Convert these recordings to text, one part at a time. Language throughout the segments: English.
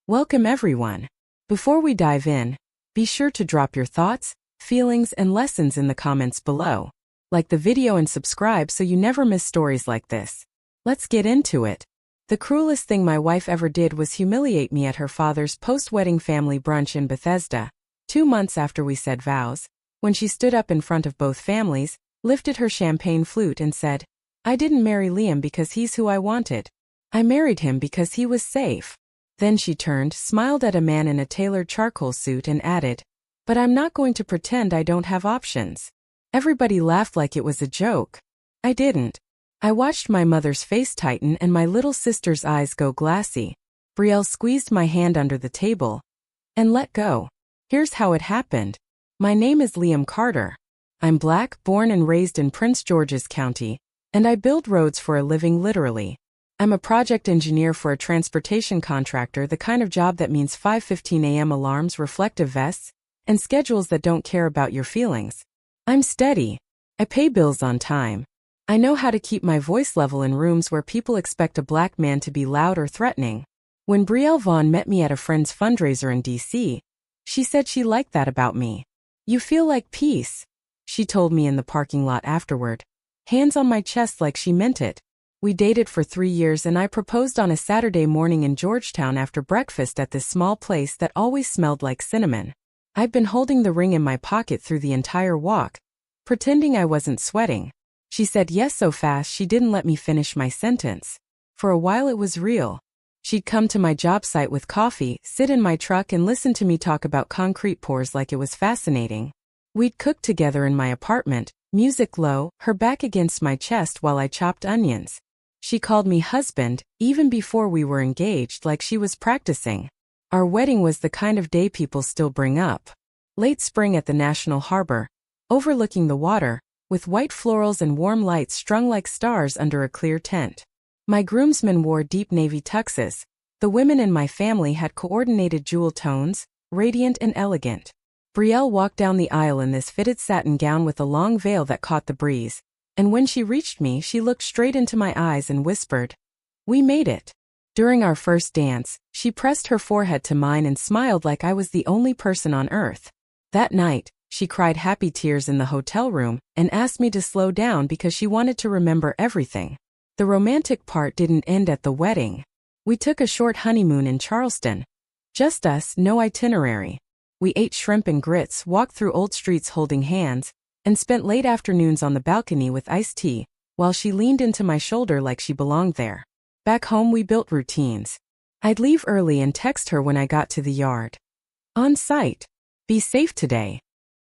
Welcome everyone. Before we dive in, be sure to drop your thoughts, feelings, and lessons in the comments below. Like the video and subscribe so you never miss stories like this. Let's get into it. The cruelest thing my wife ever did was humiliate me at her father's post-wedding family brunch in Bethesda, 2 months after we said vows, when she stood up in front of both families, lifted her champagne flute and said, "I didn't marry Liam because he's who I wanted. I married him because he was safe." Then she turned, smiled at a man in a tailored charcoal suit and added, "But I'm not going to pretend I don't have options." Everybody laughed like it was a joke. I didn't. I watched my mother's face tighten and my little sister's eyes go glassy. Brielle squeezed my hand under the table and let go. Here's how it happened. My name is Liam Carter. I'm Black, born and raised in Prince George's County, and I build roads for a living literally. I'm a project engineer for a transportation contractor, the kind of job that means 5:15 a.m. alarms, reflective vests, and schedules that don't care about your feelings. I'm steady. I pay bills on time. I know how to keep my voice level in rooms where people expect a black man to be loud or threatening. When Brielle Vaughn met me at a friend's fundraiser in D.C., she said she liked that about me. "You feel like peace," she told me in the parking lot afterward. Hands on my chest like she meant it. We dated for 3 years and I proposed on a Saturday morning in Georgetown after breakfast at this small place that always smelled like cinnamon. I'd been holding the ring in my pocket through the entire walk, pretending I wasn't sweating. She said yes so fast she didn't let me finish my sentence. For a while it was real. She'd come to my job site with coffee, sit in my truck and listen to me talk about concrete pours like it was fascinating. We'd cook together in my apartment, music low, her back against my chest while I chopped onions. She called me husband, even before we were engaged, like she was practicing. Our wedding was the kind of day people still bring up. Late spring at the National Harbor, overlooking the water, with white florals and warm lights strung like stars under a clear tent. My groomsmen wore deep navy tuxes. The women in my family had coordinated jewel tones, radiant and elegant. Brielle walked down the aisle in this fitted satin gown with a long veil that caught the breeze, and when she reached me, she looked straight into my eyes and whispered, "We made it." During our first dance, she pressed her forehead to mine and smiled like I was the only person on earth. That night, she cried happy tears in the hotel room and asked me to slow down because she wanted to remember everything. The romantic part didn't end at the wedding. We took a short honeymoon in Charleston. Just us, no itinerary. We ate shrimp and grits, walked through old streets holding hands, and spent late afternoons on the balcony with iced tea, while she leaned into my shoulder like she belonged there. Back home we built routines. I'd leave early and text her when I got to the yard. "On site. Be safe today."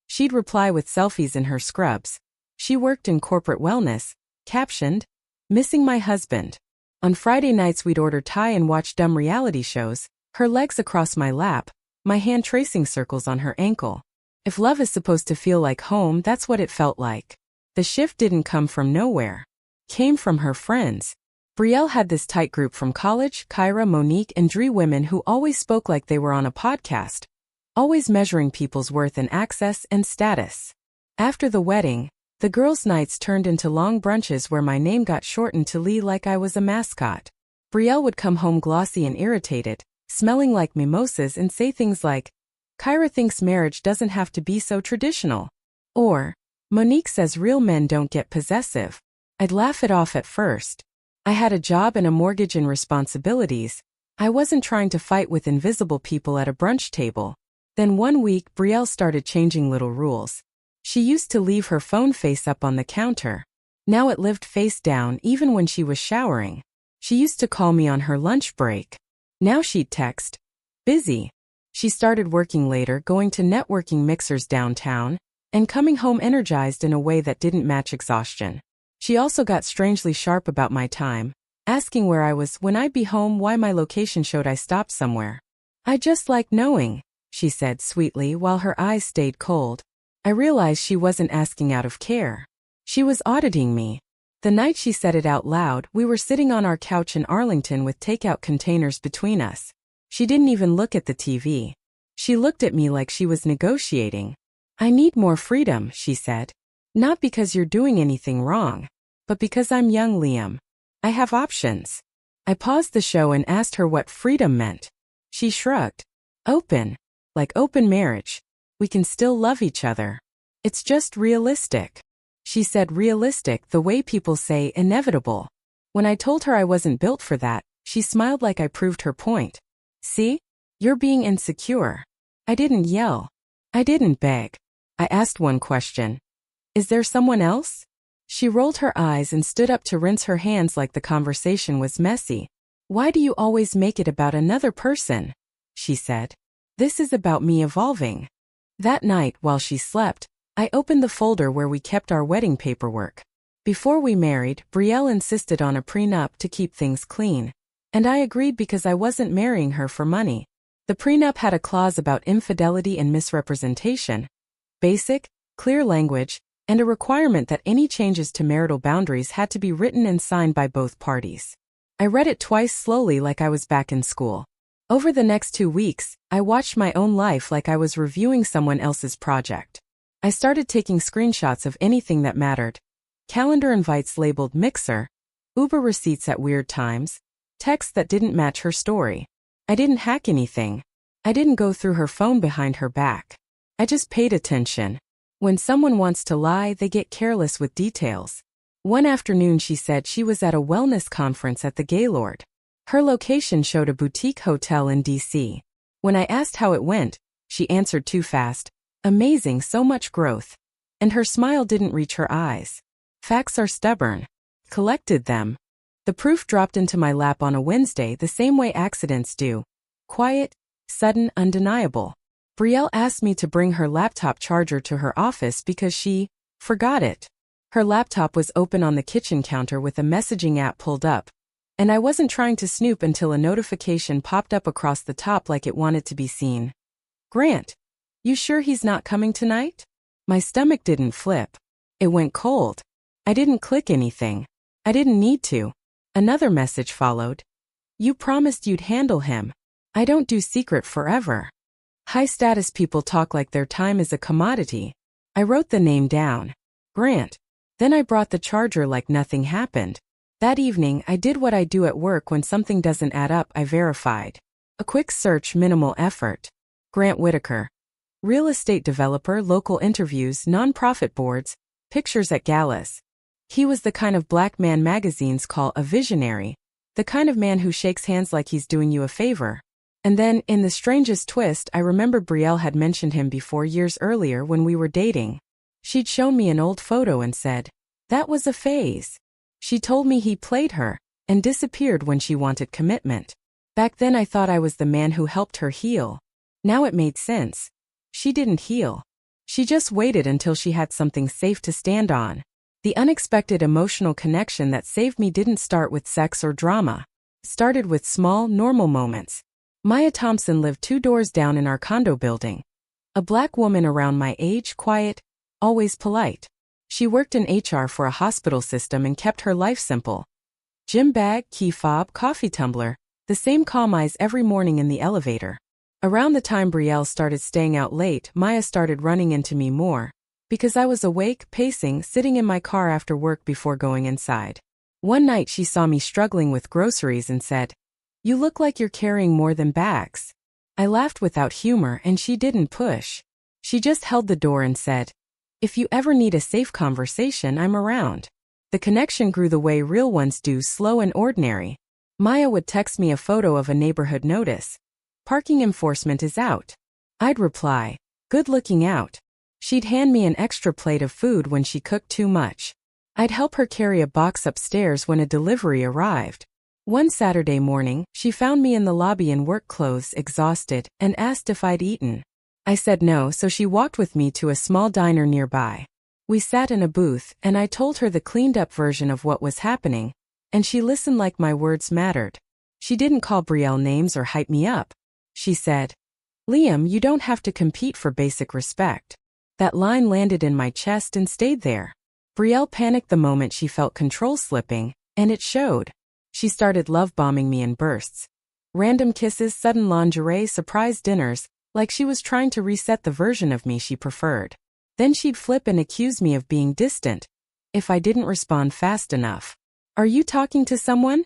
She'd reply with selfies in her scrubs. She worked in corporate wellness, captioned, "Missing my husband." On Friday nights we'd order Thai and watch dumb reality shows, her legs across my lap, my hand tracing circles on her ankle. If love is supposed to feel like home, that's what it felt like. The shift didn't come from nowhere. Came from her friends. Brielle had this tight group from college, Kyra, Monique, and Dre, women who always spoke like they were on a podcast, always measuring people's worth in access and status. After the wedding, the girls' nights turned into long brunches where my name got shortened to Lee like I was a mascot. Brielle would come home glossy and irritated, smelling like mimosas, and say things like, "Kyra thinks marriage doesn't have to be so traditional." Or, "Monique says real men don't get possessive." I'd laugh it off at first. I had a job and a mortgage and responsibilities. I wasn't trying to fight with invisible people at a brunch table. Then one week, Brielle started changing little rules. She used to leave her phone face up on the counter. Now it lived face down even when she was showering. She used to call me on her lunch break. Now she'd text, "Busy." She started working later, going to networking mixers downtown, and coming home energized in a way that didn't match exhaustion. She also got strangely sharp about my time, asking where I was when I'd be home, why my location showed I stopped somewhere. "I just like knowing," she said sweetly while her eyes stayed cold. I realized she wasn't asking out of care. She was auditing me. The night she said it out loud, we were sitting on our couch in Arlington with takeout containers between us. She didn't even look at the TV. She looked at me like she was negotiating. "I need more freedom," she said. "Not because you're doing anything wrong, but because I'm young, Liam. I have options." I paused the show and asked her what freedom meant. She shrugged. Open. Like open marriage. We can still love each other. It's just realistic. She said realistic the way people say inevitable. When I told her I wasn't built for that, she smiled like I proved her point. See? You're being insecure. I didn't yell. I didn't beg. I asked one question. Is there someone else? She rolled her eyes and stood up to rinse her hands like the conversation was messy. Why do you always make it about another person? She said. This is about me evolving. That night, while she slept, I opened the folder where we kept our wedding paperwork. Before we married, Brielle insisted on a prenup to keep things clean. And I agreed because I wasn't marrying her for money. The prenup had a clause about infidelity and misrepresentation. Basic, clear language, and a requirement that any changes to marital boundaries had to be written and signed by both parties. I read it twice slowly like I was back in school. Over the next 2 weeks, I watched my own life like I was reviewing someone else's project. I started taking screenshots of anything that mattered. Calendar invites labeled Mixer, Uber receipts at weird times, texts that didn't match her story. I didn't hack anything. I didn't go through her phone behind her back. I just paid attention. When someone wants to lie, they get careless with details. One afternoon she said she was at a wellness conference at the Gaylord. Her location showed a boutique hotel in D.C. When I asked how it went, she answered too fast. Amazing, so much growth. And her smile didn't reach her eyes. Facts are stubborn. Collected them. The proof dropped into my lap on a Wednesday the same way accidents do. Quiet, sudden, undeniable. Brielle asked me to bring her laptop charger to her office because she forgot it. Her laptop was open on the kitchen counter with a messaging app pulled up. And I wasn't trying to snoop until a notification popped up across the top like it wanted to be seen. Grant, you sure he's not coming tonight? My stomach didn't flip. It went cold. I didn't click anything. I didn't need to. Another message followed. You promised you'd handle him. I don't do secret forever. High-status people talk like their time is a commodity. I wrote the name down. Grant. Then I brought the charger like nothing happened. That evening, I did what I do at work when something doesn't add up. I verified. A quick search, minimal effort. Grant Whitaker. Real estate developer, local interviews, nonprofit boards, pictures at galas. He was the kind of black man magazines call a visionary, the kind of man who shakes hands like he's doing you a favor. And then, in the strangest twist, I remembered Brielle had mentioned him before years earlier when we were dating. She'd shown me an old photo and said, that was a phase. She told me he played her, and disappeared when she wanted commitment. Back then I thought I was the man who helped her heal. Now it made sense. She didn't heal. She just waited until she had something safe to stand on. The unexpected emotional connection that saved me didn't start with sex or drama. It started with small, normal moments. Maya Thompson lived 2 doors down in our condo building. A black woman around my age, quiet, always polite. She worked in HR for a hospital system and kept her life simple. Gym bag, key fob, coffee tumbler, the same calm eyes every morning in the elevator. Around the time Brielle started staying out late, Maya started running into me more. Because I was awake, pacing, sitting in my car after work before going inside. One night she saw me struggling with groceries and said, you look like you're carrying more than bags. I laughed without humor and she didn't push. She just held the door and said, if you ever need a safe conversation, I'm around. The connection grew the way real ones do, slow and ordinary. Maya would text me a photo of a neighborhood notice. Parking enforcement is out. I'd reply, good looking out. She'd hand me an extra plate of food when she cooked too much. I'd help her carry a box upstairs when a delivery arrived. One Saturday morning, she found me in the lobby in work clothes, exhausted, and asked if I'd eaten. I said no, so she walked with me to a small diner nearby. We sat in a booth, and I told her the cleaned-up version of what was happening, and she listened like my words mattered. She didn't call Brielle names or hype me up. She said, Liam, you don't have to compete for basic respect. That line landed in my chest and stayed there. Brielle panicked the moment she felt control slipping, and it showed. She started love-bombing me in bursts. Random kisses, sudden lingerie, surprise dinners, like she was trying to reset the version of me she preferred. Then she'd flip and accuse me of being distant if I didn't respond fast enough. Are you talking to someone?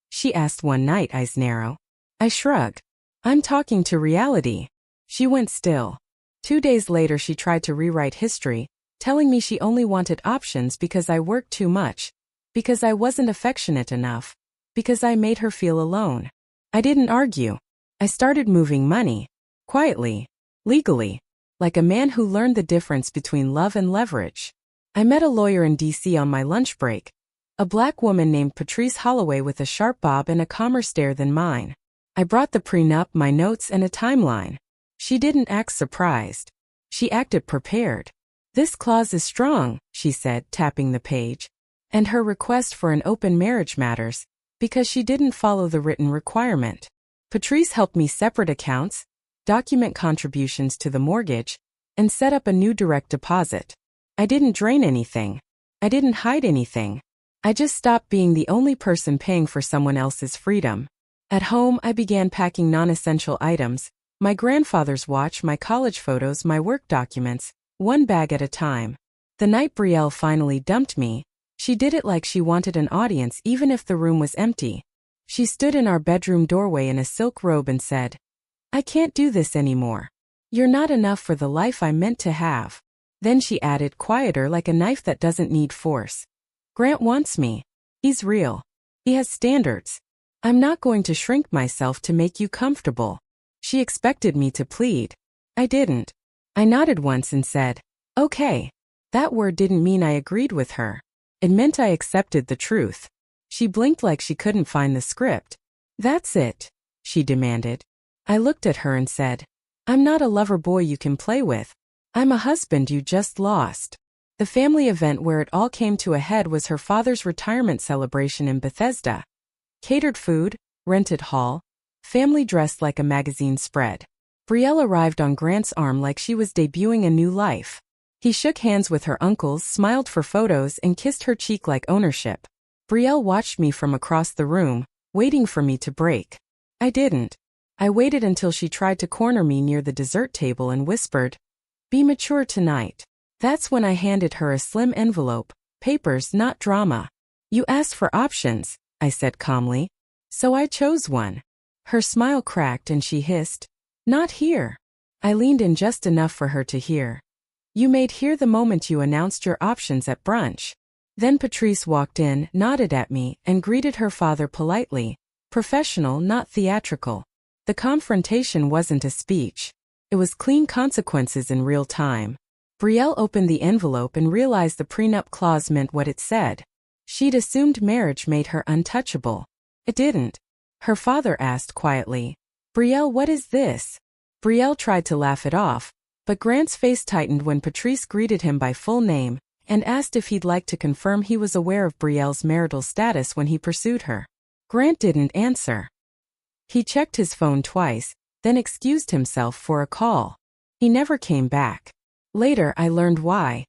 She asked one night, eyes narrow. I shrugged. I'm talking to reality. She went still. 2 days later she tried to rewrite history, telling me she only wanted options because I worked too much, because I wasn't affectionate enough, because I made her feel alone. I didn't argue. I started moving money. Quietly. Legally. Like a man who learned the difference between love and leverage. I met a lawyer in D.C. on my lunch break. A black woman named Patrice Holloway with a sharp bob and a calmer stare than mine. I brought the prenup, my notes, and a timeline. She didn't act surprised. She acted prepared. This clause is strong, she said, tapping the page. And her request for an open marriage matters, because she didn't follow the written requirement. Patrice helped me separate accounts, document contributions to the mortgage, and set up a new direct deposit. I didn't drain anything. I didn't hide anything. I just stopped being the only person paying for someone else's freedom. At home, I began packing non-essential items, my grandfather's watch, my college photos, my work documents, one bag at a time. The night Brielle finally dumped me, she did it like she wanted an audience even if the room was empty. She stood in our bedroom doorway in a silk robe and said, "I can't do this anymore. You're not enough for the life I meant to have." Then she added, quieter, like a knife that doesn't need force, "Grant wants me. He's real. He has standards. I'm not going to shrink myself to make you comfortable." She expected me to plead. I didn't. I nodded once and said, "Okay." That word didn't mean I agreed with her. It meant I accepted the truth. She blinked like she couldn't find the script. "That's it," she demanded. I looked at her and said, "I'm not a lover boy you can play with. I'm a husband you just lost." The family event where it all came to a head was her father's retirement celebration in Bethesda. Catered food, rented hall, family dressed like a magazine spread. Brielle arrived on Grant's arm like she was debuting a new life. He shook hands with her uncles, smiled for photos, and kissed her cheek like ownership. Brielle watched me from across the room, waiting for me to break. I didn't. I waited until she tried to corner me near the dessert table and whispered, "Be mature tonight." That's when I handed her a slim envelope, papers, not drama. "You asked for options," I said calmly. "So I chose one." Her smile cracked and she hissed, "Not here." I leaned in just enough for her to hear. "You made here the moment you announced your options at brunch." Then Patrice walked in, nodded at me, and greeted her father politely. Professional, not theatrical. The confrontation wasn't a speech. It was clean consequences in real time. Brielle opened the envelope and realized the prenup clause meant what it said. She'd assumed marriage made her untouchable. It didn't. Her father asked quietly, "Brielle, what is this?" Brielle tried to laugh it off, but Grant's face tightened when Patrice greeted him by full name and asked if he'd like to confirm he was aware of Brielle's marital status when he pursued her. Grant didn't answer. He checked his phone twice, then excused himself for a call. He never came back. Later, I learned why.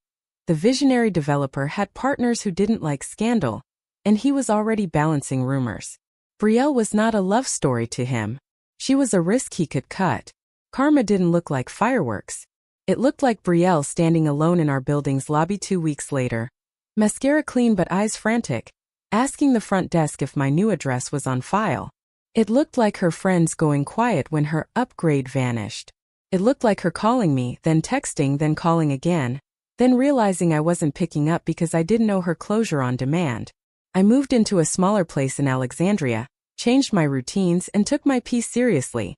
The visionary developer had partners who didn't like scandal, and he was already balancing rumors. Brielle was not a love story to him. She was a risk he could cut. Karma didn't look like fireworks. It looked like Brielle standing alone in our building's lobby 2 weeks later, mascara clean but eyes frantic, asking the front desk if my new address was on file. It looked like her friends going quiet when her upgrade vanished. It looked like her calling me, then texting, then calling again, then realizing I wasn't picking up because I didn't know her closure on demand. I moved into a smaller place in Alexandria, changed my routines, and took my peace seriously.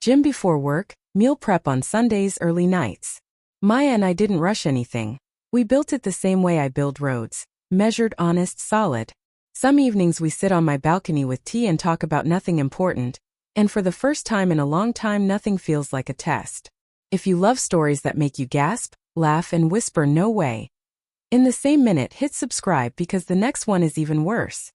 Gym before work, meal prep on Sundays, early nights. Maya and I didn't rush anything. We built it the same way I build roads, measured, honest, solid. Some evenings we sit on my balcony with tea and talk about nothing important, and for the first time in a long time nothing feels like a test. If you love stories that make you gasp, laugh, and whisper "no way," in the same minute hit subscribe because the next one is even worse.